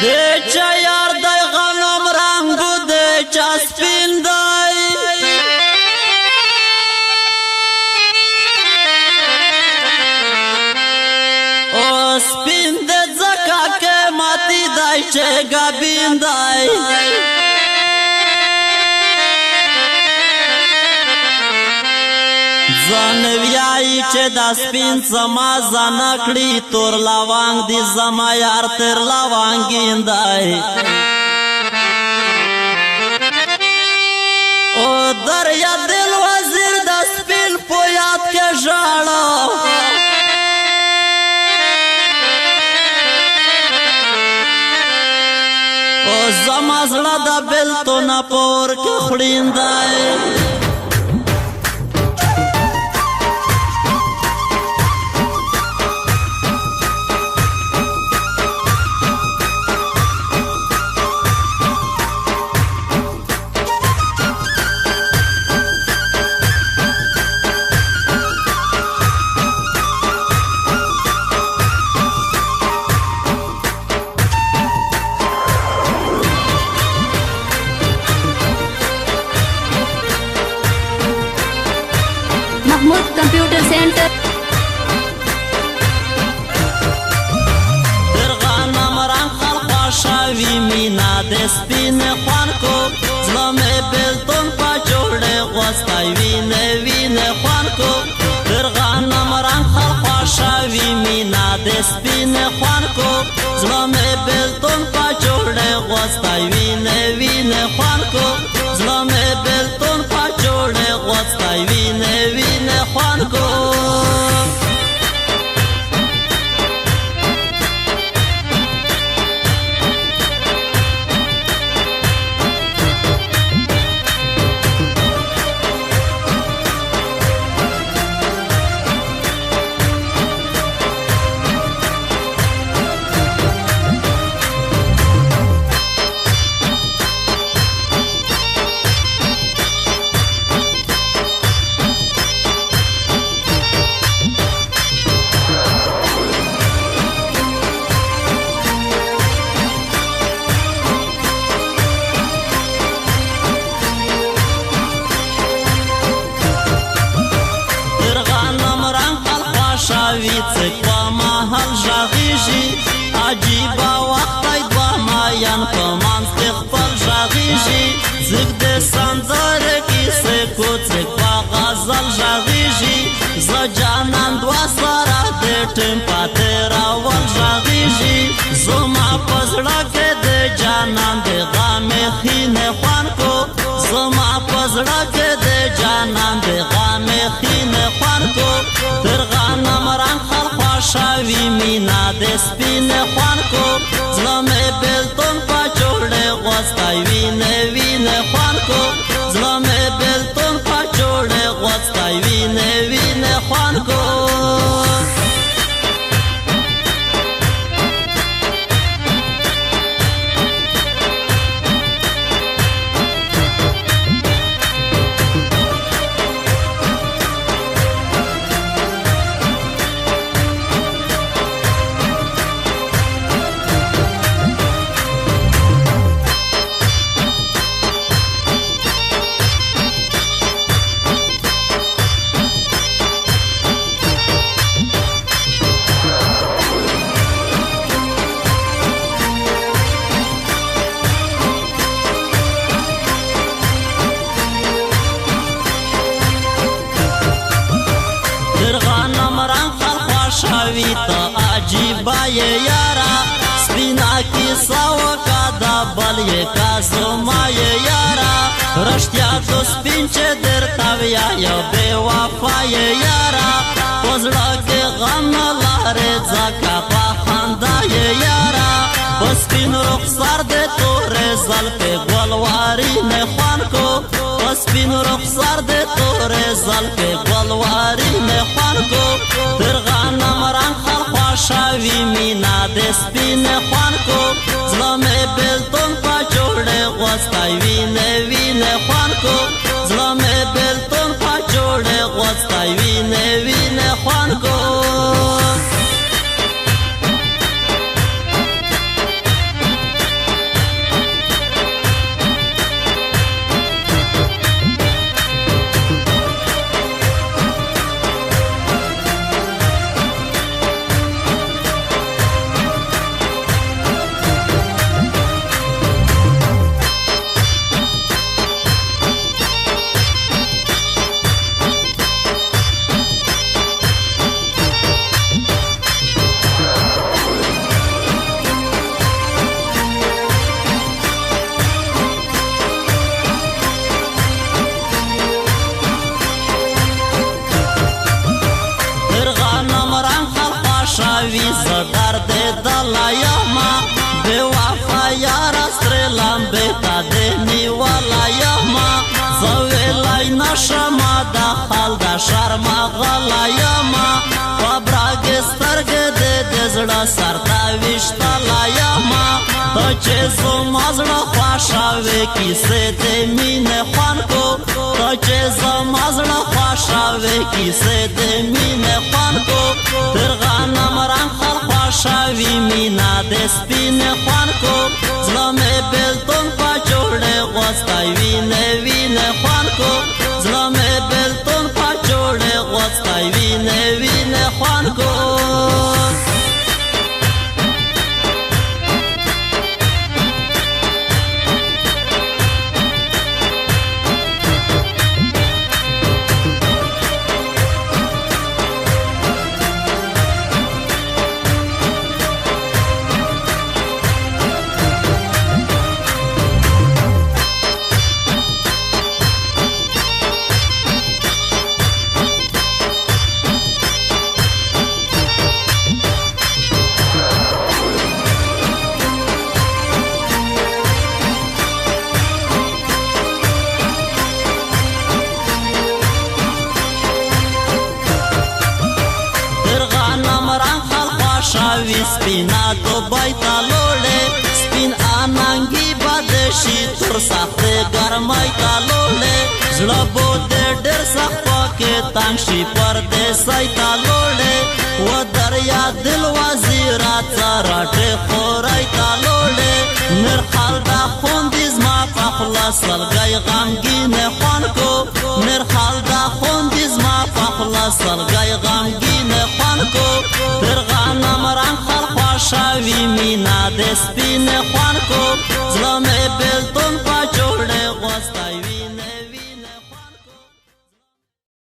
دے چا یار دی غنم رنگو دے چا سپین دی او سپین دے زکا کے ماتی دی چے گابین دی زانویائی چه دا سپین زما زانکڑی تور لاوانگ دی زما یار تر لاوانگین دائی او دریا دل وزیر دا سپین پویات کے جاڑا او زما زڑا دا بل تو نا پور کے خڑین دائی Mahmood computer centre درغانم رنگ خلقا شاوی مینا دے سپین خوان کو ظلم بلتون پا جوڑے غوستای وین وین خوان کو درغانم رنگ خلقا شاوی مینا دے سپین خوان کو ظلم بلتون پا جوڑے غوستای وین وین خوان کو ظلم بلتون پا جوڑے غوستای وین وین خوان کو شاوی چکوا محل جاغیجی عجیبا وقتی دوا مایان پمانز تخفل جاغیجی زگ ده سندر کیسه کو چکوا غزل جاغیجی زجانان دوا سارا ده ٹمپا تیراول جاغیجی زما پزڑا کے ده جانان ده غام خین خوان کو زما پزڑا کے ده جانان ده غام خین خوان کو درغانم رنگ خلقا شاوی مینا دے سپین خوان کو ظلم بلتون پا جوڑے غوستای وین وین خوان کو ظلم بلتون پا جوڑے غوستای وین وین خوان کو شاوی تا عجیبا یہ یارا سپینا کی ساوکا دا بل یہ کازما یہ یارا رشتیا تو سپین چے در تاویا یا بے وفا یہ یارا پزڑا کے غم لارے زکا پا خاندا یہ یارا پسپین رخصار دے تو ریزل پہ گلواری نے خوان کو پسپین رخصار دے تو ریزل پہ گلواری نے خوان کو درغانم رنگ خلقا شاوی مینا دے سپین خوان کو ظلم بلتون پا جوڑے غوستای وین وین خوان کو ظلم بلتون پا جوڑے غوستای وین وین خوان کو مال دا شرما غلا یما پبراګ سترګ د زړه سر تا وشتا لا یما ته چې زما زړه خوشاوي کیسه دې مینه خوان کو ته چې زما زړه خوشاوي کیسه دې مینه خوان کو تر غنم رنگ خل خوشاوي مینا دې سپینه خوان کو زړه مې بلتون په جوړه غوستای وینه وینه خوان کو زړه مې بلتون په جوړه غوستای وینه وینه خوان کو شاوی سپینا تو بایتا لوڑے سپین آنانگی بادشی تر سخت گرمائی تا لوڑے زڑا بودے ڈر سخت پاکے تانشی پردے سائی تا لوڑے و دریا دل وزیرات راٹے خورائی تا لوڑے نرخال دا خوندیز ما پخلا سلگای غمگین خوان کو نرخال دا خوندیز ما پخلا سلگای غمگین خوان کو تر غنم رنگ خل خوشاوی مینا د سپین خوان کو زړه مې بلتون په جوړه غوستای